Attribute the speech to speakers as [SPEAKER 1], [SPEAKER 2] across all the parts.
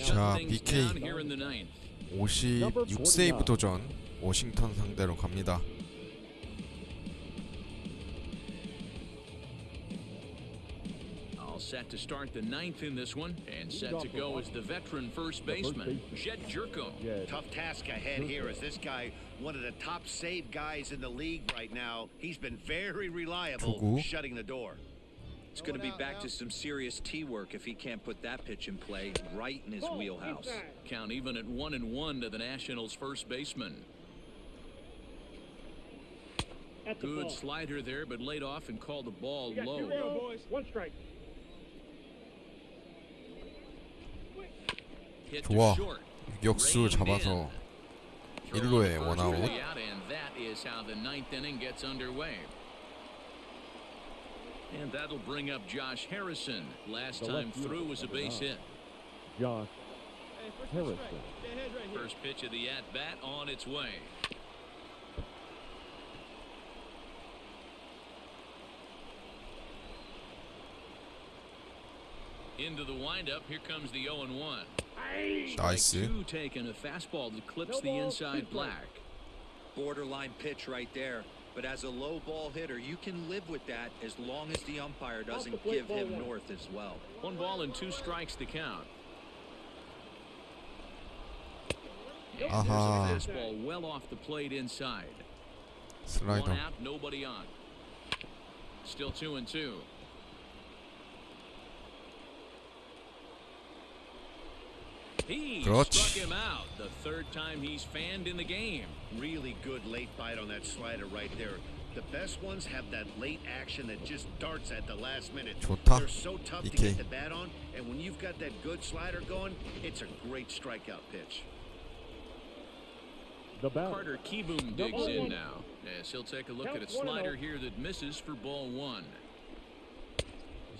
[SPEAKER 1] 자, BK 56세이브 도전 워싱턴 상대로 갑니다.
[SPEAKER 2] Set to start the ninth in this one, and set to go is the veteran first baseman, Jet Jerko.
[SPEAKER 3] Tough task ahead here as this guy, one of the top save guys in the league right now. He's been very reliable shutting the door.
[SPEAKER 4] It's going to be back to some serious tee work if he can't put that pitch in play right in his wheelhouse.
[SPEAKER 2] Count even at 1-1 to the Nationals first baseman. Good slider there, but laid off and called the ball low.
[SPEAKER 5] One strike.
[SPEAKER 1] 좋아. 유격수 잡아서 1루에 원아웃.
[SPEAKER 2] And that is how the ninth inning gets underway. And that'll bring up Josh Harrison. Last time through was a base hit.
[SPEAKER 5] Josh Harrison.
[SPEAKER 2] First pitch of the at-bat on its way. Into the windup, here comes the 0-1.
[SPEAKER 1] 나이스.
[SPEAKER 2] Two taking a fastball that clips the inside black.
[SPEAKER 4] Borderline pitch right there. But as a low ball hitter, you can live with that as long as the umpire doesn't give him north as well.
[SPEAKER 2] 1 ball and 2 strikes to count. And there's a fastball well off the plate inside.
[SPEAKER 1] 슬라이더.
[SPEAKER 2] 1 out, nobody on. Still 2-2. He struck him out. The third time he's fanned in the game.
[SPEAKER 3] Really good late bite on that slider right there. The best ones have that late action that just darts at the last minute.
[SPEAKER 1] 좋다.
[SPEAKER 3] They're so tough to get the bat on, and when you've got that good slider going, it's a great strikeout pitch.
[SPEAKER 2] Carter Kieboom digs in now. Yes, he'll take a look at a slider here that misses for ball 1.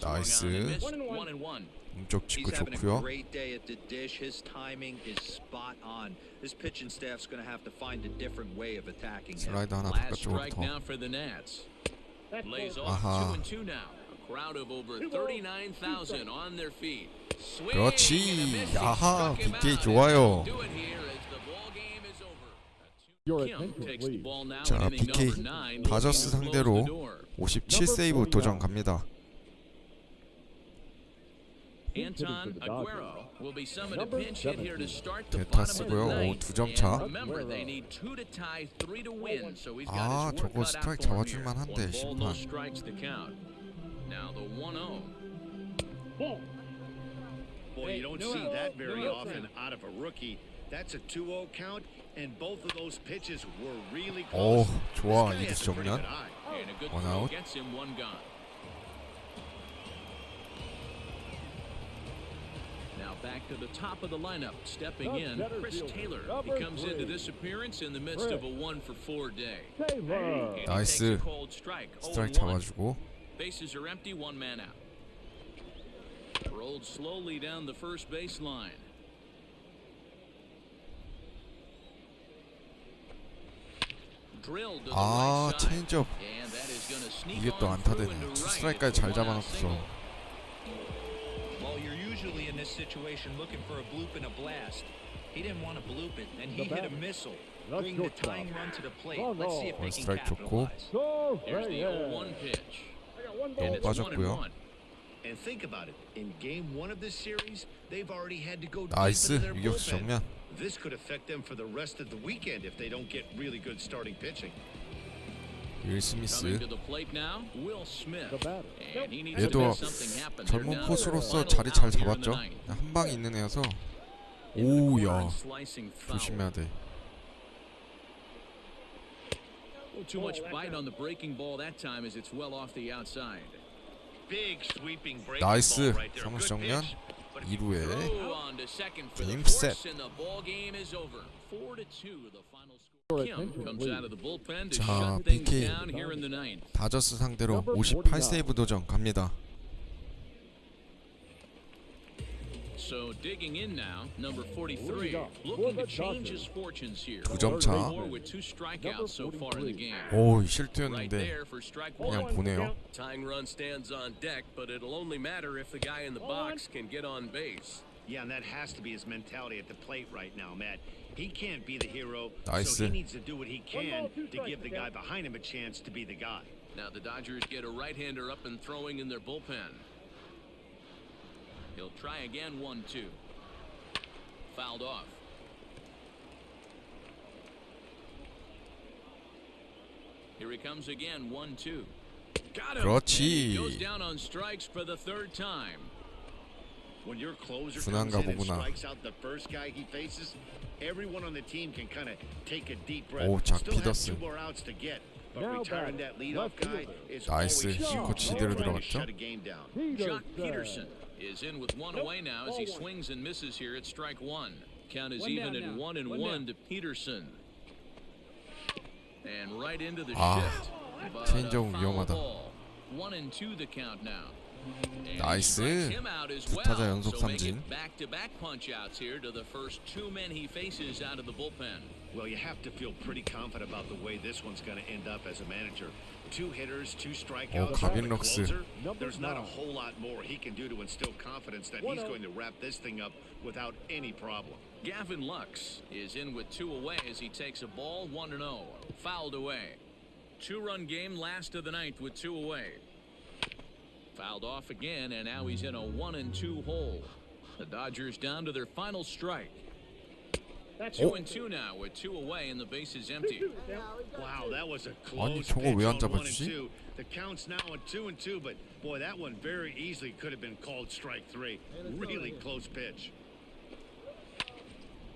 [SPEAKER 1] 나이스.
[SPEAKER 2] 1-1.
[SPEAKER 1] 몸쪽
[SPEAKER 4] He's
[SPEAKER 1] 짚고
[SPEAKER 4] having a
[SPEAKER 1] 좋고요.
[SPEAKER 4] great day at the dish. His timing is spot on. This pitching staff's going to have to find a different way of attacking him.
[SPEAKER 1] 슬라이더 하나
[SPEAKER 2] Last strike
[SPEAKER 1] 바깥쪽으로
[SPEAKER 2] now
[SPEAKER 1] 더.
[SPEAKER 2] for the Nats. Lays
[SPEAKER 1] 아하.
[SPEAKER 2] off 2-2 now. A crowd of over 39,000 on their feet. Swing
[SPEAKER 1] 그렇지. 아하, BK 좋아요.
[SPEAKER 2] Do it here as the ball game is over. Kim takes the ball now
[SPEAKER 1] 자,
[SPEAKER 2] in inning
[SPEAKER 1] BK
[SPEAKER 2] number 9.
[SPEAKER 1] 다저스 상대로 57세이브 도전 갑니다.
[SPEAKER 2] Anton Aguero will be summoned a pinch hit here to start the
[SPEAKER 1] 대타
[SPEAKER 2] bottom of the
[SPEAKER 1] 쓰고요. 오,
[SPEAKER 2] ninth.
[SPEAKER 1] 2점 차.
[SPEAKER 2] And remember, they need 2 to tie, 3 to win. So he's got
[SPEAKER 1] 아,
[SPEAKER 2] his
[SPEAKER 1] 저거
[SPEAKER 2] work cut out
[SPEAKER 1] 스트라이크
[SPEAKER 2] for him
[SPEAKER 1] 잡아줄
[SPEAKER 2] here.
[SPEAKER 1] 만한데,
[SPEAKER 2] 1 ball, no
[SPEAKER 1] 심판.
[SPEAKER 2] strikes to count. Now the 1-0.
[SPEAKER 3] Boy, you don't see that very often out of a rookie. That's a 2-0 count, and both of those pitches were really
[SPEAKER 1] 오,
[SPEAKER 3] close.
[SPEAKER 1] 좋아.
[SPEAKER 3] This guy has
[SPEAKER 1] 이루스
[SPEAKER 3] a pretty
[SPEAKER 1] 정면.
[SPEAKER 3] good eye.
[SPEAKER 2] And a good
[SPEAKER 1] One
[SPEAKER 2] throw
[SPEAKER 1] out.
[SPEAKER 2] gets him 1 gone. Now back to the top of the lineup. Stepping in, Chris Taylor. He comes into this appearance in the midst of a 1-for-4 day. And he takes a
[SPEAKER 1] 나이스.
[SPEAKER 2] cold strike.
[SPEAKER 1] 스트라이크
[SPEAKER 2] 0-1.
[SPEAKER 1] 잡아주고.
[SPEAKER 2] Bases are empty, 1 man out. Rolled slowly down the first baseline. Drilled to the
[SPEAKER 1] 아,
[SPEAKER 2] right side.
[SPEAKER 1] 체인지업.
[SPEAKER 2] And that is going to sneak
[SPEAKER 1] 이게 또
[SPEAKER 2] on
[SPEAKER 1] 안타
[SPEAKER 2] through
[SPEAKER 1] 되네.
[SPEAKER 2] into
[SPEAKER 1] 투
[SPEAKER 2] right
[SPEAKER 1] 스트라이크까지
[SPEAKER 2] at
[SPEAKER 1] 잘
[SPEAKER 2] the 1-out
[SPEAKER 1] 잡아놨어.
[SPEAKER 2] single.
[SPEAKER 4] Well, you're usually in this situation looking for a bloop and a blast. He didn't want to bloop it, and he hit a missile, bringing the tying run to the plate. Let's see if they can
[SPEAKER 1] 스트라이크 좋고.
[SPEAKER 4] capitalize.
[SPEAKER 2] Here's the 0-1 pitch. And
[SPEAKER 1] 너무
[SPEAKER 2] it's
[SPEAKER 1] 빠졌고요.
[SPEAKER 2] 1-1.
[SPEAKER 3] And think about it. In game 1 of this series, they've already had to go deep
[SPEAKER 1] 나이스.
[SPEAKER 3] into their
[SPEAKER 1] 유격수
[SPEAKER 3] bullpen.
[SPEAKER 1] 정면.
[SPEAKER 3] This could affect them for the rest of the weekend if they don't get really good starting pitching.
[SPEAKER 1] 윌
[SPEAKER 2] Coming
[SPEAKER 1] 스미스.
[SPEAKER 2] to the plate now, Will Smith. And he needs to
[SPEAKER 1] 얘도
[SPEAKER 2] make something happen. They're
[SPEAKER 1] 젊은
[SPEAKER 2] down
[SPEAKER 1] 포수로서
[SPEAKER 2] to the
[SPEAKER 1] 자리
[SPEAKER 2] final
[SPEAKER 1] 잘
[SPEAKER 2] out here in the
[SPEAKER 1] 잡았죠.
[SPEAKER 2] ninth.
[SPEAKER 1] 한 방이 있는 애여서.
[SPEAKER 2] In the corner
[SPEAKER 1] 오야,
[SPEAKER 2] and slicing foul.
[SPEAKER 1] 조심해야 돼.
[SPEAKER 2] Too much bite on the breaking ball that time as it's well off the outside.
[SPEAKER 3] Big sweeping breaking
[SPEAKER 1] 나이스.
[SPEAKER 3] ball right there.
[SPEAKER 1] 삼루
[SPEAKER 3] Good
[SPEAKER 1] 정면.
[SPEAKER 3] pitch, but if you
[SPEAKER 1] 2루에.
[SPEAKER 2] Throw on to second for the
[SPEAKER 1] Game
[SPEAKER 2] force,
[SPEAKER 1] set.
[SPEAKER 2] and the ball game is over. 4-2 the final score. Kim comes out of the bullpen to
[SPEAKER 1] 자,
[SPEAKER 2] shut things
[SPEAKER 1] BK.
[SPEAKER 2] down here in the ninth.
[SPEAKER 1] 다저스 상대로 58세이브 도전 갑니다.
[SPEAKER 2] So digging in now, number 43, looking to change his fortunes here.
[SPEAKER 1] 2점 차.
[SPEAKER 2] Four with 2 strikeouts so far in the game.
[SPEAKER 1] 오,
[SPEAKER 2] Right
[SPEAKER 1] 실투였는데
[SPEAKER 2] there for strike
[SPEAKER 1] 그냥
[SPEAKER 2] one.
[SPEAKER 1] 보네요.
[SPEAKER 6] Tying run stands on deck, but it'll only matter if the guy in the box can get on base.
[SPEAKER 3] Yeah, and that has to be his mentality at the plate right now, Matt. He can't be the hero,
[SPEAKER 1] Nice.
[SPEAKER 3] so he needs to do what he can to give the guy behind him a chance to be the guy.
[SPEAKER 2] Now the Dodgers get a right-hander up and throwing in their bullpen. He'll try again, 1-2. Fouled off. Here he comes again, 1-2. Got him.
[SPEAKER 1] 그렇지.
[SPEAKER 2] He goes down on strikes for the 3rd time.
[SPEAKER 3] When your closer
[SPEAKER 1] 분한가
[SPEAKER 3] comes in and
[SPEAKER 1] 보구나.
[SPEAKER 3] strikes out the first guy he faces, everyone on the team can kind of take a deep breath.
[SPEAKER 1] 오, 작
[SPEAKER 3] Still have
[SPEAKER 1] 피더스.
[SPEAKER 3] 2 more outs to get, but
[SPEAKER 5] Now
[SPEAKER 3] retiring
[SPEAKER 5] batting,
[SPEAKER 3] that leadoff
[SPEAKER 5] left
[SPEAKER 3] guy
[SPEAKER 5] fielder.
[SPEAKER 3] is
[SPEAKER 1] 나이스.
[SPEAKER 3] always huge.
[SPEAKER 1] 코치 제대로
[SPEAKER 3] Trying to
[SPEAKER 1] 들어갔죠?
[SPEAKER 3] shut a game down.
[SPEAKER 2] Jock Peterson is in with 1 away now as he swings and misses here at strike 1. Count is even at 1-1 to Peterson. And right into the
[SPEAKER 1] 아,
[SPEAKER 2] shift. But a
[SPEAKER 1] 체인지업은
[SPEAKER 2] foul
[SPEAKER 1] 위험하다.
[SPEAKER 2] ball. 1-2 the count now. And he
[SPEAKER 1] 나이스.
[SPEAKER 2] strikes him out as
[SPEAKER 1] 두
[SPEAKER 2] well.
[SPEAKER 1] 타자 연속
[SPEAKER 2] So make
[SPEAKER 1] 삼진.
[SPEAKER 2] it back-to-back punch-outs here to the first 2 men he faces out of the bullpen.
[SPEAKER 3] Well, you have to feel pretty confident about the way this one's going to end up as a manager. 2 hitters, 2 strikeouts.
[SPEAKER 1] 가빈
[SPEAKER 3] The
[SPEAKER 1] 럭스.
[SPEAKER 3] closer, there's not a whole lot more he can do to instill confidence that he's going to wrap this thing up without any problem.
[SPEAKER 2] Gavin Lux is in with 2 away as he takes a ball 1-0. Fouled away. 2-run game last of the 9th with 2 away. Fouled off again, and now he's in a 1-2 hole. The Dodgers down to their final strike. 2-2 now with 2 away and the base is empty.
[SPEAKER 3] Wow, that was a
[SPEAKER 1] 아니,
[SPEAKER 3] close
[SPEAKER 1] 저거
[SPEAKER 3] pitch
[SPEAKER 1] 왜 안
[SPEAKER 3] on 1
[SPEAKER 1] 잡아주지?
[SPEAKER 3] and 2. The count's now at 2 and 2, but boy, that one very easily could have been called strike 3. Really close pitch.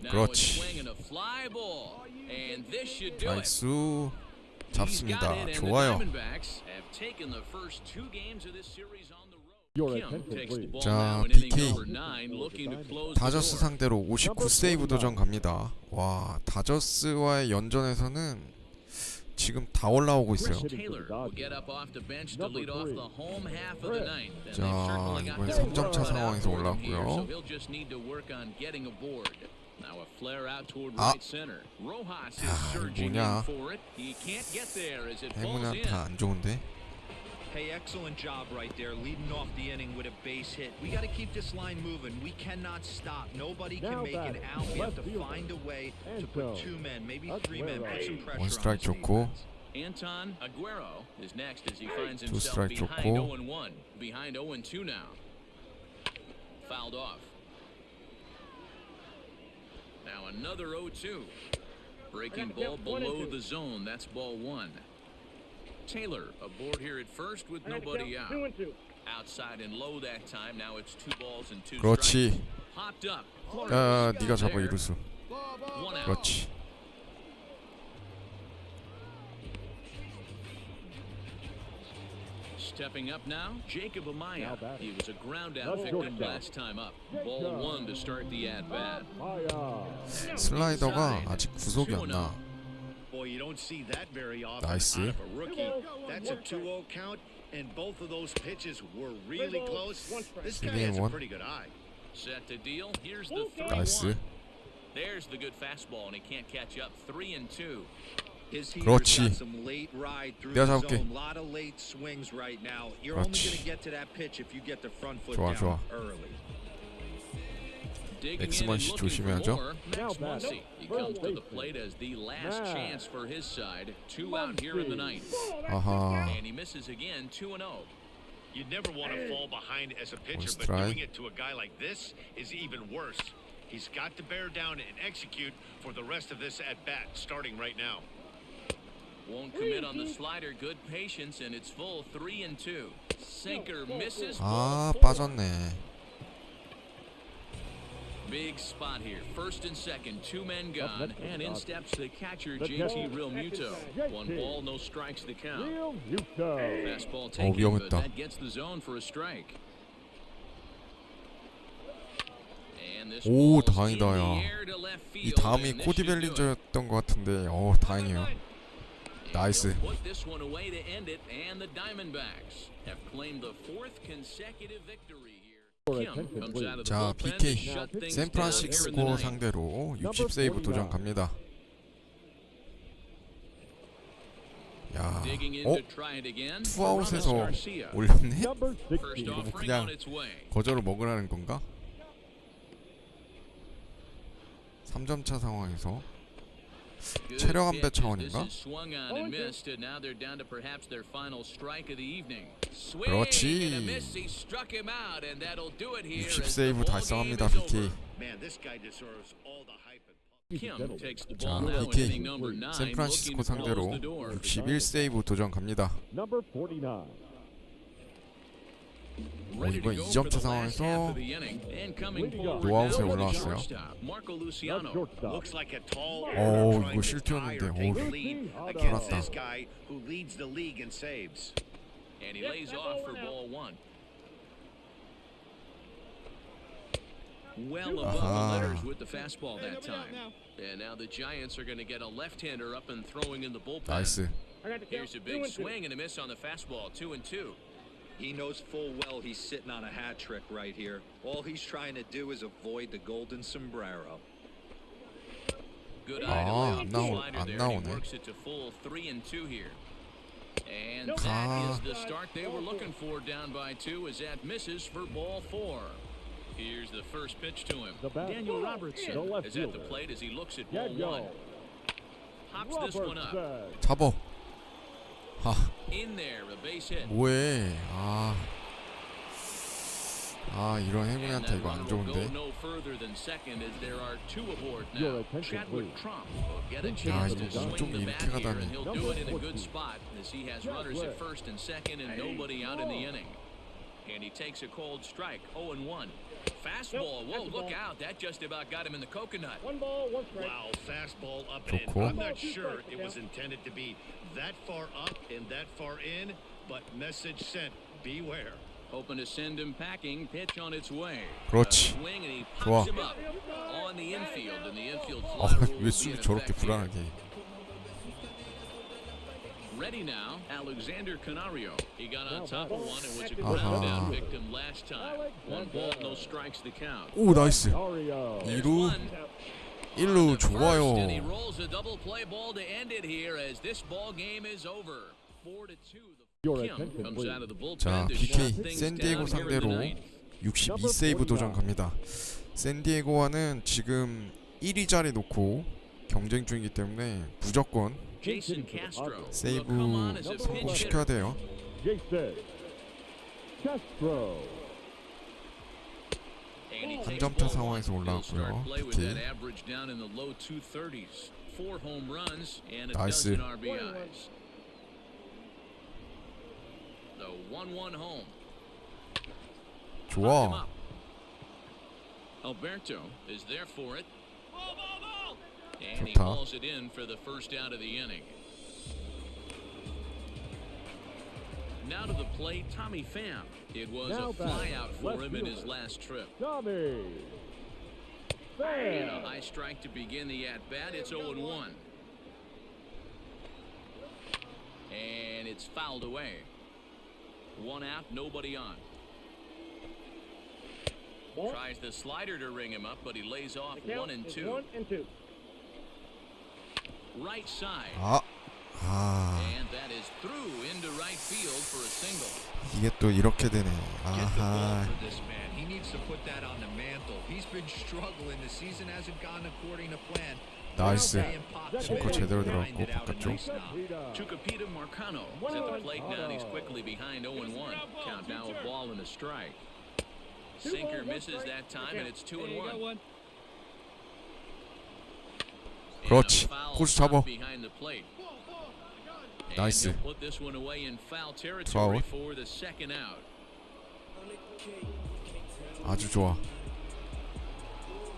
[SPEAKER 2] Now a
[SPEAKER 1] 그렇지.
[SPEAKER 2] swing and a fly ball, and this should do it.
[SPEAKER 1] 나이스.
[SPEAKER 2] He's got
[SPEAKER 1] 잡습니다.
[SPEAKER 2] it, and
[SPEAKER 1] 좋아요.
[SPEAKER 2] the Diamondbacks have taken the first 2 games of this series on the road.
[SPEAKER 5] Your
[SPEAKER 2] Kim
[SPEAKER 5] attention,
[SPEAKER 2] takes the
[SPEAKER 5] please.
[SPEAKER 2] ball
[SPEAKER 1] 자,
[SPEAKER 2] now in inning
[SPEAKER 1] BK.
[SPEAKER 2] number 9, looking to close the
[SPEAKER 1] 다저스
[SPEAKER 2] door.
[SPEAKER 1] 상대로 59 세이브 도전 갑니다. 와, 다저스와의 연전에서는 지금 다 올라오고 있어요.
[SPEAKER 2] Chris Taylor will get up off the bench to lead off the home half of the ninth. And
[SPEAKER 1] 자,
[SPEAKER 2] they've certainly got
[SPEAKER 1] 이번엔
[SPEAKER 2] their
[SPEAKER 1] 3점
[SPEAKER 2] work
[SPEAKER 1] 차
[SPEAKER 2] cut out
[SPEAKER 1] 상황에서
[SPEAKER 2] for him here,
[SPEAKER 1] 올라왔고요.
[SPEAKER 2] so he'll just need to work on getting aboard. Now a flare out toward
[SPEAKER 1] 아.
[SPEAKER 2] right center. Rojas is
[SPEAKER 1] 야,
[SPEAKER 2] surging
[SPEAKER 1] 뭐냐.
[SPEAKER 2] in for it. He can't get there as it falls
[SPEAKER 1] 행운이
[SPEAKER 2] in.
[SPEAKER 1] 다 안 좋은데.
[SPEAKER 4] Hey, excellent job right there, leading off the inning with a base hit. We got to keep this line moving. We cannot stop. Nobody can
[SPEAKER 5] Now
[SPEAKER 4] make it
[SPEAKER 5] batting,
[SPEAKER 4] out. We have to
[SPEAKER 5] left fielder,
[SPEAKER 4] find a way to
[SPEAKER 5] Anton
[SPEAKER 4] put 2 men, maybe 3 men, put some pressure
[SPEAKER 1] 원
[SPEAKER 4] on
[SPEAKER 1] 스트라이크
[SPEAKER 4] this
[SPEAKER 1] 좋고.
[SPEAKER 4] defense.
[SPEAKER 2] Anton Aguero is next as he finds
[SPEAKER 1] Two
[SPEAKER 2] himself
[SPEAKER 1] strike
[SPEAKER 2] behind
[SPEAKER 1] 좋고.
[SPEAKER 2] 0-1. Behind 0-2 now. Fouled off. Now another 0-2. Breaking ball below the zone. That's ball 1. Taylor aboard here at first with nobody out. Outside and low that time. Now it's 2 balls and 2 strikes.
[SPEAKER 1] 그렇지.
[SPEAKER 2] Popped up.
[SPEAKER 1] 야, 네가 잡아 이루수.
[SPEAKER 2] 1 out.
[SPEAKER 1] 그렇지.
[SPEAKER 2] Stepping up now, Jacob Amaya.
[SPEAKER 5] Now batting.
[SPEAKER 2] He was a ground out
[SPEAKER 5] That's
[SPEAKER 2] victim
[SPEAKER 5] shortstop.
[SPEAKER 2] last time up. Ball 1 to start the at-bat.
[SPEAKER 1] 슬라이더가 아직 구속이 안 나.
[SPEAKER 3] Boy, you don't see that very often
[SPEAKER 1] Nice.
[SPEAKER 3] out of a rookie. That's a 2-0 count, and both of those pitches were really close. This guy has a
[SPEAKER 1] 3-1.
[SPEAKER 3] pretty good eye.
[SPEAKER 2] Set to deal. Here's the 3-1.
[SPEAKER 1] 나이스.
[SPEAKER 2] There's the good fastball, and he can't catch up. 3-2.
[SPEAKER 4] His heater's
[SPEAKER 1] 그렇지.
[SPEAKER 4] got some late ride through
[SPEAKER 1] 내가
[SPEAKER 4] the
[SPEAKER 1] 잡을게.
[SPEAKER 4] zone. A lot of late swings right now. You're only
[SPEAKER 1] 그렇지.
[SPEAKER 4] going to get to that pitch if you get the front foot
[SPEAKER 1] 좋아,
[SPEAKER 4] down
[SPEAKER 1] 좋아.
[SPEAKER 4] early.
[SPEAKER 2] Digging in
[SPEAKER 1] 엑스먼
[SPEAKER 2] and
[SPEAKER 1] 씨
[SPEAKER 2] looking for
[SPEAKER 1] 조심해야죠.
[SPEAKER 2] more.
[SPEAKER 5] Now
[SPEAKER 2] Max
[SPEAKER 5] batting.
[SPEAKER 2] Muncy. He comes to the
[SPEAKER 5] First
[SPEAKER 2] plate as the last
[SPEAKER 5] Now.
[SPEAKER 2] chance for his side. 2 out here in the ninth.
[SPEAKER 1] 아하.
[SPEAKER 2] And he misses again. 2-0.
[SPEAKER 3] You'd never want to fall behind as a pitcher, but
[SPEAKER 1] strike.
[SPEAKER 3] doing it to a guy like this is even worse. He's got to bear down and execute for the rest of this at-bat, starting right now.
[SPEAKER 2] Won't commit on the slider. Good patience, and it's full. 3-2. Sinker misses.
[SPEAKER 1] 아,
[SPEAKER 2] Ball 4.
[SPEAKER 1] 빠졌네.
[SPEAKER 2] Big spot here. First and second, 2 men gone, and in steps the catcher JT Realmuto. 1 ball, no strikes to count. Fastball taken, but
[SPEAKER 1] 위험했다.
[SPEAKER 2] that gets the zone for a strike. And this
[SPEAKER 1] 오,
[SPEAKER 2] ball's
[SPEAKER 1] 다행이다,
[SPEAKER 2] in the
[SPEAKER 1] 야.
[SPEAKER 2] air to left
[SPEAKER 1] 이
[SPEAKER 2] field,
[SPEAKER 1] 다음이
[SPEAKER 2] and this
[SPEAKER 1] 코디
[SPEAKER 2] should do it.
[SPEAKER 1] 벨린저였던 것 같은데, 다행이에요.
[SPEAKER 2] And
[SPEAKER 1] 나이스.
[SPEAKER 2] they'll put this one away to end it, and the Diamondbacks have claimed the 4th consecutive victory here. Kim comes out of the
[SPEAKER 1] 자,
[SPEAKER 2] bullpen to
[SPEAKER 1] PK
[SPEAKER 2] shut things down here in the
[SPEAKER 1] 샌프란시스코
[SPEAKER 2] ninth.
[SPEAKER 1] 상대로 60세이브 도전 갑니다. 야,
[SPEAKER 2] Digging in
[SPEAKER 1] 어?
[SPEAKER 2] to try it again.
[SPEAKER 1] 투아웃에서
[SPEAKER 2] Garcia.
[SPEAKER 1] 올렸네?
[SPEAKER 5] Number
[SPEAKER 2] First
[SPEAKER 5] 16.
[SPEAKER 2] offering
[SPEAKER 1] 그냥
[SPEAKER 2] on its way.
[SPEAKER 1] 거저로 먹으라는 건가? 3점차 상황에서
[SPEAKER 2] Good
[SPEAKER 1] 체력 안배
[SPEAKER 2] pitch as
[SPEAKER 1] 차원인가?
[SPEAKER 2] this is swung on and missed, and now they're down to perhaps their final strike of the evening. Swing
[SPEAKER 1] 그렇지.
[SPEAKER 2] and a miss. He struck him out, and that'll do it here.
[SPEAKER 1] 60세이브
[SPEAKER 2] as the ball
[SPEAKER 1] 달성합니다,
[SPEAKER 2] game is
[SPEAKER 1] PK.
[SPEAKER 2] over.
[SPEAKER 3] Man, this guy deserves all the hype and
[SPEAKER 2] Kim takes the
[SPEAKER 1] 자,
[SPEAKER 2] ball now in
[SPEAKER 1] PK
[SPEAKER 2] inning number 9,
[SPEAKER 1] 샌프란시스코
[SPEAKER 2] looking to close
[SPEAKER 1] 상대로
[SPEAKER 2] the door.
[SPEAKER 1] 61세이브 도전 갑니다.
[SPEAKER 5] Number 49.
[SPEAKER 2] Ready to
[SPEAKER 1] 이번
[SPEAKER 2] go
[SPEAKER 1] 2점차
[SPEAKER 2] for the last half
[SPEAKER 1] 상황에서
[SPEAKER 2] of the inning. And coming forward
[SPEAKER 1] 노아웃에
[SPEAKER 2] now with the
[SPEAKER 1] 올라왔어요.
[SPEAKER 2] shortstop, Marco
[SPEAKER 5] Not
[SPEAKER 2] Luciano.
[SPEAKER 5] shortstop.
[SPEAKER 3] looks like a tall
[SPEAKER 1] 오,
[SPEAKER 3] order
[SPEAKER 1] 이거
[SPEAKER 3] trying to
[SPEAKER 1] 실투였는데.
[SPEAKER 3] tie or take
[SPEAKER 1] 오.
[SPEAKER 3] the lead
[SPEAKER 5] 그렇지.
[SPEAKER 3] against
[SPEAKER 1] 알았다.
[SPEAKER 3] this guy who leads the league in saves.
[SPEAKER 2] And he lays off for ball one. Well above the
[SPEAKER 1] Aha.
[SPEAKER 2] letters with the fastball that time. And now the Giants are going to get a left-hander up and throwing in the bullpen.
[SPEAKER 1] 나이스.
[SPEAKER 2] Here's a big swing and a miss on the fastball, 2-2.
[SPEAKER 4] He knows full well he's sitting on a hat trick right here. All he's trying to do is avoid the golden sombrero.
[SPEAKER 2] Good eye to lay off
[SPEAKER 1] 안
[SPEAKER 2] the
[SPEAKER 1] 나오-
[SPEAKER 2] slider
[SPEAKER 1] 안
[SPEAKER 2] there, and
[SPEAKER 1] 나오네.
[SPEAKER 2] he works it to full 3-2 here. And
[SPEAKER 1] 아.
[SPEAKER 2] that is the start they were looking for, down by 2, as that misses for ball 4. Here's the first pitch to him.
[SPEAKER 5] The bat.
[SPEAKER 2] Daniel
[SPEAKER 5] The
[SPEAKER 2] Robertson
[SPEAKER 5] left
[SPEAKER 2] is at the
[SPEAKER 5] fielder.
[SPEAKER 2] plate as he looks at ball
[SPEAKER 5] Daniel
[SPEAKER 2] 1. Hops this one up.
[SPEAKER 5] Robertson.
[SPEAKER 1] 잡어. 아,
[SPEAKER 2] In there, a base hit.
[SPEAKER 1] 뭐해? 이런
[SPEAKER 2] And
[SPEAKER 1] 행운한테
[SPEAKER 2] that
[SPEAKER 1] 이거 안
[SPEAKER 2] runner will go
[SPEAKER 1] 좋은데.
[SPEAKER 2] no further than second, as there are 2 aboard
[SPEAKER 5] Your
[SPEAKER 2] now.
[SPEAKER 5] attention,
[SPEAKER 2] Chadwick
[SPEAKER 5] please.
[SPEAKER 2] Trump will get a
[SPEAKER 5] 야,
[SPEAKER 2] chance
[SPEAKER 1] 이거
[SPEAKER 2] to
[SPEAKER 1] 좀
[SPEAKER 2] swing the
[SPEAKER 1] 이렇게
[SPEAKER 2] bat here,
[SPEAKER 1] 가다니.
[SPEAKER 2] and he'll do it in a good spot, as he has runners at
[SPEAKER 5] Chadwick.
[SPEAKER 2] first and second and nobody out in the inning. And he takes a cold strike, 0-1. Fastball, whoa, look out, that just about got him in the coconut.
[SPEAKER 3] Wow, fastball up and in.
[SPEAKER 1] 좋고.
[SPEAKER 3] I'm not sure it was intended to be that far up and that far in, but message sent, beware.
[SPEAKER 2] Hoping to send him packing, pitch on its way.
[SPEAKER 1] 그렇지.
[SPEAKER 2] A swing and he
[SPEAKER 1] 좋아.
[SPEAKER 2] pops him up on the infield, and the infield
[SPEAKER 1] 아,
[SPEAKER 2] fly rule will
[SPEAKER 1] 왜
[SPEAKER 2] be
[SPEAKER 1] 수비
[SPEAKER 2] in
[SPEAKER 1] 저렇게
[SPEAKER 2] effect here.
[SPEAKER 1] 불안하게.
[SPEAKER 2] Ready now, Alexander Canario. He got on
[SPEAKER 5] Now
[SPEAKER 2] top of one and was a
[SPEAKER 1] Aha.
[SPEAKER 2] ground down victim last time. 1 ball, no strikes the count.
[SPEAKER 1] 오, 나이스.
[SPEAKER 5] Mario.
[SPEAKER 2] There's
[SPEAKER 1] 2루,
[SPEAKER 2] one.
[SPEAKER 1] 1루
[SPEAKER 2] First, and he
[SPEAKER 1] 좋아요.
[SPEAKER 2] rolls a double play ball to end it here, as this ball game is over. 4-2.
[SPEAKER 5] Your
[SPEAKER 2] Kim
[SPEAKER 5] attention,
[SPEAKER 2] comes
[SPEAKER 5] please.
[SPEAKER 2] out of the bullpen
[SPEAKER 1] 자,
[SPEAKER 2] to
[SPEAKER 1] PK
[SPEAKER 2] shut things
[SPEAKER 1] 샌디에고
[SPEAKER 2] down here in the
[SPEAKER 1] 상대로
[SPEAKER 2] ninth.
[SPEAKER 1] 62세이브 도전 갑니다. 샌디에고와는 지금 1위 자리 놓고 경쟁 중이기 때문에 무조건
[SPEAKER 2] Jason Castro will
[SPEAKER 1] 세이브
[SPEAKER 2] come on as a pinch
[SPEAKER 1] 성공시켜야
[SPEAKER 2] hitter.
[SPEAKER 1] 돼요.
[SPEAKER 5] Jason Castro.
[SPEAKER 2] And he
[SPEAKER 1] 한
[SPEAKER 2] takes
[SPEAKER 1] 점차
[SPEAKER 2] ball
[SPEAKER 1] 상황에서
[SPEAKER 2] one. He'll start
[SPEAKER 1] 올라왔고요.
[SPEAKER 2] play with that
[SPEAKER 1] PK.
[SPEAKER 2] average down in the low 230s. 4 home runs and a
[SPEAKER 1] 나이스.
[SPEAKER 2] dozen RBIs. The 1-1 home. Popped him
[SPEAKER 1] 좋아.
[SPEAKER 2] up. Alberto is there for it. And he
[SPEAKER 1] 좋다.
[SPEAKER 2] hauls it in for the first out of the inning. Now to the plate, Tommy Pham. It was
[SPEAKER 5] Now
[SPEAKER 2] a
[SPEAKER 5] back,
[SPEAKER 2] flyout for
[SPEAKER 5] left
[SPEAKER 2] him in his
[SPEAKER 5] fielder.
[SPEAKER 2] last trip.
[SPEAKER 5] Tommy
[SPEAKER 2] And a
[SPEAKER 5] Pham.
[SPEAKER 2] high strike to begin the at-bat. It's 0-1. And it's fouled away. 1 out, nobody on. Tries the slider to ring him up, but he lays off 1-2. Right side. And that is through into right field for a single.
[SPEAKER 1] 이게 또 이렇게 되네.
[SPEAKER 4] Get the ball
[SPEAKER 1] 아하.
[SPEAKER 4] for this man. He needs to put that on the mantle. He's been struggling. The season hasn't gone according to plan.
[SPEAKER 1] 나이스.
[SPEAKER 5] 싱커
[SPEAKER 1] 제대로 들어갔고, 바깥쪽.
[SPEAKER 2] Tucupita Marcano is at the plate now, and he's quickly behind 0-1. Count now, a ball and a strike. Sinker misses that time, and it's 2-1.
[SPEAKER 1] 그렇지. 포수 잡아.
[SPEAKER 2] Behind the plate. And
[SPEAKER 1] 나이스.
[SPEAKER 2] he'll put this one away in foul territory
[SPEAKER 1] 투아웃.
[SPEAKER 2] for the second out.
[SPEAKER 1] 아주 좋아.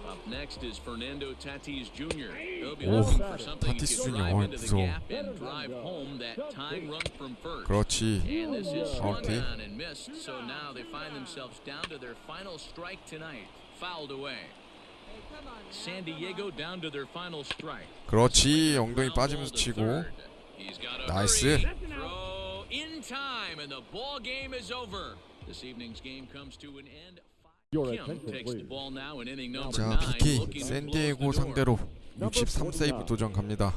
[SPEAKER 2] Up next is Fernando Tatis Jr. He'll be
[SPEAKER 1] 오,
[SPEAKER 2] looking for something he
[SPEAKER 1] 타티스
[SPEAKER 2] can
[SPEAKER 1] 주니어.
[SPEAKER 2] drive
[SPEAKER 1] 와,
[SPEAKER 2] into the
[SPEAKER 1] 무서워.
[SPEAKER 2] gap and drive home that tying run from first.
[SPEAKER 1] 그렇지.
[SPEAKER 2] And this is swung
[SPEAKER 1] 아웃이.
[SPEAKER 2] on and missed, so now they find themselves down to their final strike tonight. Fouled away. San Diego down to their final strike.
[SPEAKER 1] 그렇지. 엉덩이 빠지면서 치고.
[SPEAKER 2] He's got a
[SPEAKER 1] 나이스.
[SPEAKER 2] throw in time, and the ball game is over. This evening's game comes to an end.
[SPEAKER 5] Your
[SPEAKER 2] Kim
[SPEAKER 5] attention,
[SPEAKER 2] takes the
[SPEAKER 5] please.
[SPEAKER 2] ball now in inning number
[SPEAKER 1] 자,
[SPEAKER 2] 9,
[SPEAKER 1] BK
[SPEAKER 2] looking to close
[SPEAKER 1] 샌디에고
[SPEAKER 2] the door.
[SPEAKER 1] 상대로 63세이브 도전 갑니다.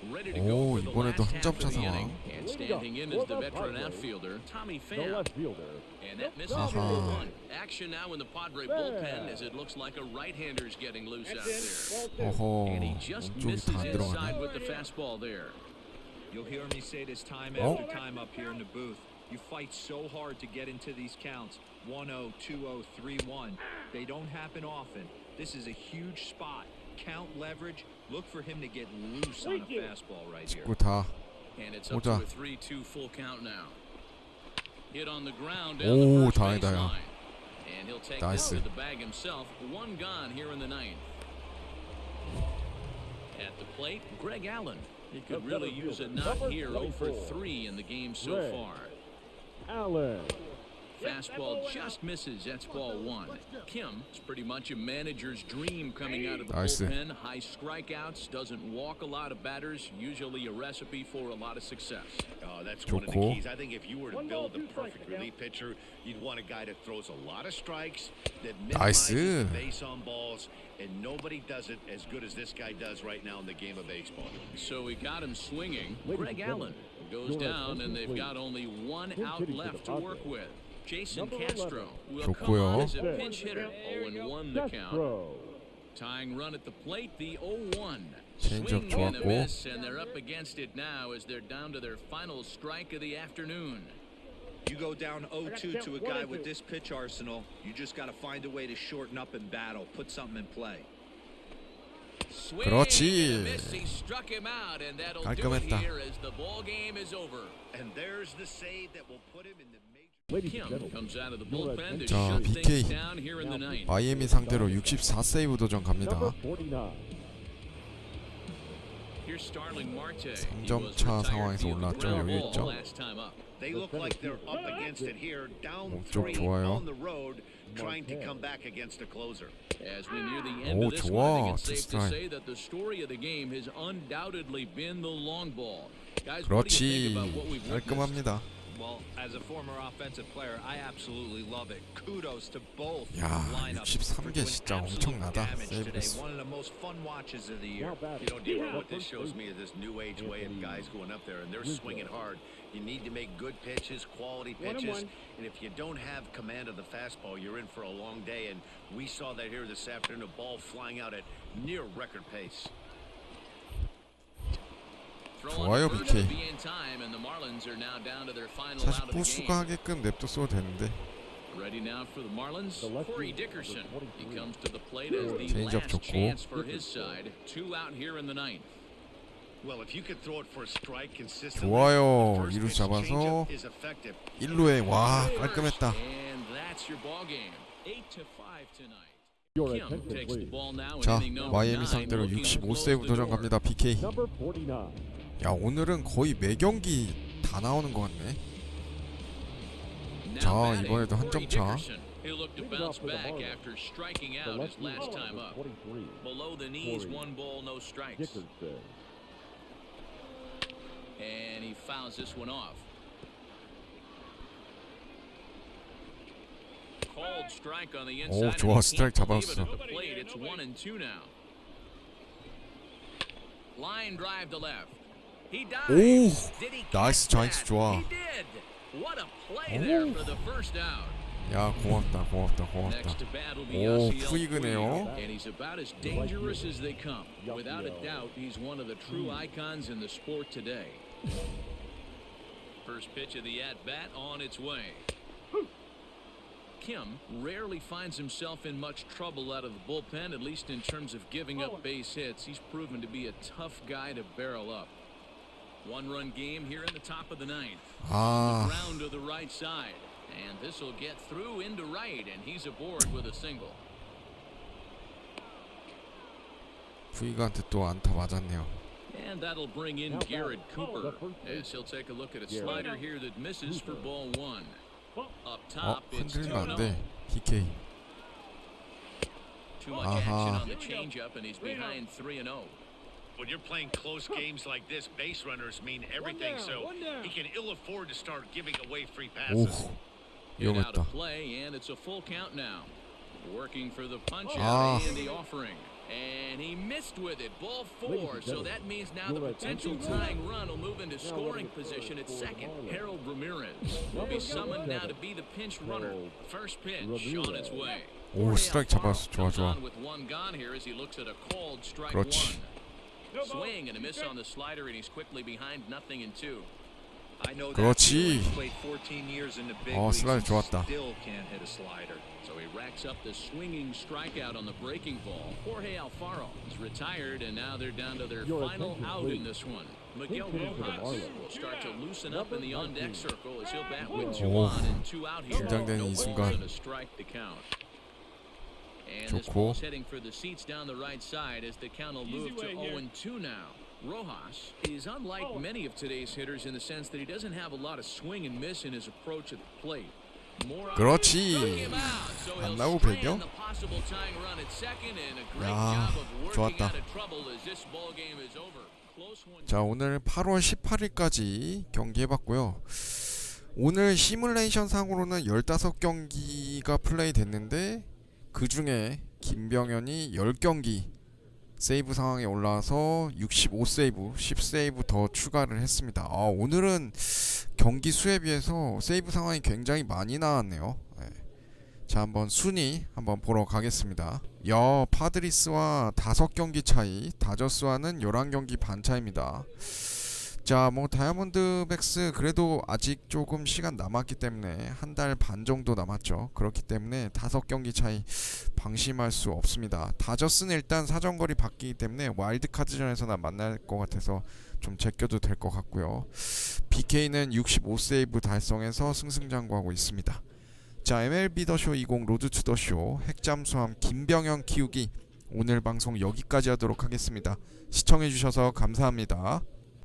[SPEAKER 2] Ready to go
[SPEAKER 1] 오,
[SPEAKER 2] for the
[SPEAKER 1] 이번에도
[SPEAKER 2] last
[SPEAKER 1] 한
[SPEAKER 2] half
[SPEAKER 1] 점
[SPEAKER 2] of
[SPEAKER 1] 차
[SPEAKER 2] the
[SPEAKER 1] 상황.
[SPEAKER 2] inning. And standing in is the veteran outfielder, Tommy
[SPEAKER 5] The
[SPEAKER 2] Pham.
[SPEAKER 5] left fielder.
[SPEAKER 2] And that misses for one. Action now in the Padre bullpen as it looks like a right-hander's getting loose out there. And he
[SPEAKER 1] 어허,
[SPEAKER 2] just
[SPEAKER 1] 몸쪽이
[SPEAKER 2] misses
[SPEAKER 1] 다 안
[SPEAKER 2] inside
[SPEAKER 1] 들어가네.
[SPEAKER 2] with the fastball there.
[SPEAKER 4] You'll hear me say this time
[SPEAKER 1] Oh.
[SPEAKER 4] after time up here in the booth. You fight so hard to get into these counts. 1-0, 2-0, 3-1. They don't happen often. This is a huge spot. Count leverage. Look for him to get loose on a fastball right here.
[SPEAKER 1] 직구 다.
[SPEAKER 2] And it's up
[SPEAKER 1] 오자.
[SPEAKER 2] to a 3-2 full count now. Hit on the ground
[SPEAKER 1] 오,
[SPEAKER 2] down the first
[SPEAKER 1] 다행이다, 야.
[SPEAKER 2] baseline. And he'll take
[SPEAKER 1] 나이스.
[SPEAKER 2] this to the bag himself. One gone here in the ninth. At the plate, Greg Allen. He could really use a knock here. 0 for 3 in the game so
[SPEAKER 5] Greg
[SPEAKER 2] far.
[SPEAKER 5] Allen.
[SPEAKER 2] Fastball just misses. That's ball one. Kim is pretty much a manager's dream coming out of the
[SPEAKER 1] 나이스.
[SPEAKER 2] bullpen. High strikeouts, doesn't walk a lot of batters. Usually a recipe for a lot of success.
[SPEAKER 3] Oh, that's one of the
[SPEAKER 1] 좋고.
[SPEAKER 3] keys. I think if you were to build the perfect relief pitcher, you'd want a guy that throws a lot of strikes, that minimizes
[SPEAKER 1] 나이스.
[SPEAKER 3] the base on balls, and nobody does it as good as this guy does right now in the game of baseball.
[SPEAKER 2] So we got him swinging.
[SPEAKER 5] Ladies
[SPEAKER 2] Greg
[SPEAKER 5] and
[SPEAKER 2] Allen goes
[SPEAKER 5] your
[SPEAKER 2] down, and
[SPEAKER 5] attention,
[SPEAKER 2] they've
[SPEAKER 5] please.
[SPEAKER 2] got only one
[SPEAKER 5] Pinch
[SPEAKER 2] out
[SPEAKER 5] hitting to
[SPEAKER 2] left
[SPEAKER 5] the
[SPEAKER 2] to work
[SPEAKER 5] Padres.
[SPEAKER 2] with. Jason
[SPEAKER 5] Number
[SPEAKER 2] Castro
[SPEAKER 5] 11.
[SPEAKER 2] will come
[SPEAKER 1] 좋고요.
[SPEAKER 2] on as a pinch hitter. 0-1 the count.
[SPEAKER 5] Castro.
[SPEAKER 2] Tying run at the plate, the 0-1.
[SPEAKER 1] Changeup
[SPEAKER 2] Swing and a
[SPEAKER 1] 좋았고.
[SPEAKER 2] miss, and they're up against it now as they're down to their final strike of the afternoon.
[SPEAKER 4] You go down 0-2 to a guy with this pitch arsenal. You just got to find a way to shorten up and battle. Put something in play.
[SPEAKER 2] Swing
[SPEAKER 1] 그렇지.
[SPEAKER 2] and a miss. He struck him out, and that'll do it
[SPEAKER 1] 깔끔했다.
[SPEAKER 2] here as the ball game is over.
[SPEAKER 3] And there's the save that will put him in the major.
[SPEAKER 5] Ladies and
[SPEAKER 2] Kim
[SPEAKER 5] gentlemen,
[SPEAKER 2] comes out of the bullpen to
[SPEAKER 1] 자,
[SPEAKER 2] shut
[SPEAKER 1] BK.
[SPEAKER 2] things down here in the ninth.
[SPEAKER 1] 마이애미 상대로 64세이브 도전 갑니다.
[SPEAKER 5] number 49.
[SPEAKER 2] Here's Starling Marte.
[SPEAKER 1] 3점 차 상황에서 올라왔죠. 여유 있죠.
[SPEAKER 2] Last time up.
[SPEAKER 3] They look like they're up against it here, down
[SPEAKER 1] 몸쪽
[SPEAKER 3] 3
[SPEAKER 1] 좋아요.
[SPEAKER 3] on the road, trying to come back against a closer.
[SPEAKER 2] As we near the end
[SPEAKER 1] 오,
[SPEAKER 2] of this
[SPEAKER 1] 좋아.
[SPEAKER 2] one, I think it's safe to
[SPEAKER 1] 투스트라이크.
[SPEAKER 2] say that the story of the game has undoubtedly been the long ball. Guys, what do you
[SPEAKER 1] 그렇지.
[SPEAKER 2] think about what we've witnessed?
[SPEAKER 1] 깔끔합니다.
[SPEAKER 4] Well, as a former offensive player, I absolutely love it. Kudos to both
[SPEAKER 1] 야,
[SPEAKER 4] lineups
[SPEAKER 1] 63개
[SPEAKER 4] for doing
[SPEAKER 1] 진짜
[SPEAKER 4] absolute
[SPEAKER 1] 엄청나다.
[SPEAKER 4] damage
[SPEAKER 1] 세이브
[SPEAKER 4] today.
[SPEAKER 1] 개수.
[SPEAKER 4] One of the most fun watches of the year.
[SPEAKER 5] Now batting.
[SPEAKER 3] You know, D-Ron, what this
[SPEAKER 5] First
[SPEAKER 3] shows
[SPEAKER 5] base.
[SPEAKER 3] me is this new age way of guys going up there and they're
[SPEAKER 5] Rizzo.
[SPEAKER 3] swinging hard. You need to make good pitches, quality pitches, and if you don't have command of the fastball, you're in for a long day. And we saw that here this afternoon, a ball flying out at near record pace.
[SPEAKER 1] 좋아요, BK. 사실
[SPEAKER 2] 사실
[SPEAKER 1] 포수가 하게끔 냅뒀어도 되는데.
[SPEAKER 2] Ready now for the Marlins.
[SPEAKER 5] The lefty,
[SPEAKER 2] Corey
[SPEAKER 5] number
[SPEAKER 2] Dickerson. He
[SPEAKER 5] 23.
[SPEAKER 2] comes to the plate as the
[SPEAKER 1] Changeup
[SPEAKER 2] last
[SPEAKER 1] 좋고.
[SPEAKER 2] chance for his side. 2 out here in the ninth.
[SPEAKER 3] Well, if you could throw it for a strike consistently,
[SPEAKER 1] 좋아요.
[SPEAKER 3] the first
[SPEAKER 1] 이루
[SPEAKER 3] pitch
[SPEAKER 1] 잡아서
[SPEAKER 3] changeup is effective.
[SPEAKER 1] 1루에 와, 깔끔했다.
[SPEAKER 2] And that's your ball game. 8-5 tonight.
[SPEAKER 5] Your
[SPEAKER 2] Kim
[SPEAKER 5] attention,
[SPEAKER 2] takes the
[SPEAKER 5] please.
[SPEAKER 2] ball now in
[SPEAKER 1] 자,
[SPEAKER 2] inning number
[SPEAKER 1] 마이애미
[SPEAKER 2] 9,
[SPEAKER 1] 상대로
[SPEAKER 2] looking to close
[SPEAKER 1] 65세이브
[SPEAKER 2] the
[SPEAKER 1] 도전
[SPEAKER 2] door.
[SPEAKER 1] 갑니다. BK.
[SPEAKER 5] Number 49.
[SPEAKER 1] 야, 오늘은 거의 매 경기 다 나오는 것 같네.
[SPEAKER 2] Now
[SPEAKER 1] 자,
[SPEAKER 2] batting,
[SPEAKER 1] 이번에도 한
[SPEAKER 2] Corey
[SPEAKER 1] 점 차.
[SPEAKER 2] Dickerson. He'll look to
[SPEAKER 5] Leading
[SPEAKER 2] bounce
[SPEAKER 5] off for the
[SPEAKER 2] back
[SPEAKER 5] Marlins.
[SPEAKER 2] after striking
[SPEAKER 5] The
[SPEAKER 2] out his
[SPEAKER 5] left
[SPEAKER 2] last
[SPEAKER 5] fielder,
[SPEAKER 2] time
[SPEAKER 5] number
[SPEAKER 2] up.
[SPEAKER 5] 23.
[SPEAKER 2] Below the knees,
[SPEAKER 5] Corey
[SPEAKER 2] 1 ball, no strikes.
[SPEAKER 5] Dickerson.
[SPEAKER 2] And he fouls this one off. Called strike on the inside.
[SPEAKER 1] 오,
[SPEAKER 2] and
[SPEAKER 1] 좋아.
[SPEAKER 2] he
[SPEAKER 1] 스트라이크
[SPEAKER 2] can't believe
[SPEAKER 1] 잡았어.
[SPEAKER 2] it at the plate. It's 1-2 now. Line drive to left. He dives.
[SPEAKER 1] 오,
[SPEAKER 2] Did he
[SPEAKER 1] 나이스,
[SPEAKER 2] catch
[SPEAKER 1] 자이스
[SPEAKER 2] that?
[SPEAKER 1] 좋아.
[SPEAKER 2] He did. What a play there for the first out.
[SPEAKER 1] 야, 고맙다, 고맙다, 고맙다.
[SPEAKER 2] Next to bat will be
[SPEAKER 1] 오,
[SPEAKER 2] Yasiel
[SPEAKER 1] 푸이그네요.
[SPEAKER 2] Puig, and he's about as dangerous as they come. Without a doubt, he's one of the true icons in the sport today. First pitch of the at-bat on its way. Kim rarely finds himself in much trouble out of the bullpen, at least in terms of giving up base hits. He's proven to be a tough guy to barrel up. 1-run game here in the top of the ninth.
[SPEAKER 1] 아,
[SPEAKER 2] Ground to the right side. And this will get through into right, and he's aboard with a single.
[SPEAKER 1] 푸이그한테 또 안타 맞았네요.
[SPEAKER 2] And that'll bring in Garrett Cooper as he'll take a look at a slider here that misses for ball 1. Up top, it's
[SPEAKER 1] 흔들면
[SPEAKER 2] 2-0.
[SPEAKER 1] 안 돼. PK.
[SPEAKER 2] Too much
[SPEAKER 1] 아하.
[SPEAKER 2] action on the changeup, and he's behind 3-0.
[SPEAKER 3] When you're playing close games like this, base runners mean everything, so he can ill afford to start giving away free
[SPEAKER 1] 오,
[SPEAKER 3] passes.
[SPEAKER 2] Hit out
[SPEAKER 1] 위험했다.
[SPEAKER 2] of play, and it's a full count now. Working for the punch
[SPEAKER 1] Ah.
[SPEAKER 2] out and the offering. And he missed with it. Ball 4. So that means now the potential tying run will move into scoring position at second. Harold Ramirez will be summoned now to be the pinch runner. First pitch on its way.
[SPEAKER 1] 오, 스트라이크 잡았어. 좋아, 좋아.
[SPEAKER 2] With one gone here as he looks at a called strike
[SPEAKER 1] 그렇지.
[SPEAKER 2] one. Swing and a miss on the slider, and he's quickly behind 0-2.
[SPEAKER 4] I know that
[SPEAKER 1] 그렇지.
[SPEAKER 4] he's played 14 years in the big
[SPEAKER 1] 어,
[SPEAKER 4] leagues
[SPEAKER 1] 슬라이드
[SPEAKER 4] and
[SPEAKER 1] 좋았다.
[SPEAKER 4] still can't hit a slider.
[SPEAKER 2] So he racks up the swinging strikeout on the breaking ball. Jorge Alfaro is retired, and now they're down to their
[SPEAKER 5] Your
[SPEAKER 2] final
[SPEAKER 5] attention,
[SPEAKER 2] out in
[SPEAKER 5] please.
[SPEAKER 2] this one. Miguel
[SPEAKER 5] Attention to the
[SPEAKER 2] Rojas
[SPEAKER 5] Marlins.
[SPEAKER 2] will start to loosen up in the on-deck circle as he'll bat with
[SPEAKER 5] 오.
[SPEAKER 2] 2 on and 2 out here.
[SPEAKER 1] 긴장되는
[SPEAKER 2] No
[SPEAKER 1] 이
[SPEAKER 2] balls
[SPEAKER 1] 순간.
[SPEAKER 2] and a strike to count. And this
[SPEAKER 1] 좋고.
[SPEAKER 2] ball's heading for the seats down the right side as the count will move to 0-2 now. Rojas is unlike many of today's hitters in the sense that he doesn't have a lot of swing and miss in his approach at the plate. More
[SPEAKER 1] 그렇지. 안 나오고 배겨? 야, 좋았다. 자, 오늘 8월 18일까지 경기해봤고요. 오늘 시뮬레이션 상으로는 15경기가 플레이 됐는데 그 중에 김병현이 10경기 세이브 상황에 올라와서 65세이브, 10세이브 더 추가를 했습니다. 오늘은 경기 수에 비해서 세이브 상황이 굉장히 많이 나왔네요. 네. 자, 한번 순위 한번 보러 가겠습니다. 파드리스와 5경기 차이, 다저스와는 11경기 반 차입니다. 자, 뭐 다이아몬드백스 그래도 아직 조금 시간 남았기 때문에 한 달 반 정도 남았죠. 그렇기 때문에 5경기 차이 방심할 수 없습니다. 다저스는 일단 사정거리 바뀌기 때문에 와일드카드전에서나 만날 것 같아서 좀 제껴도 될 것 같고요. BK는 65세이브 달성해서 승승장구하고 있습니다. 자, MLB 더쇼 20 로드 투 더쇼 핵잠수함 김병현 키우기 오늘 방송 여기까지 하도록 하겠습니다. 시청해주셔서 감사합니다.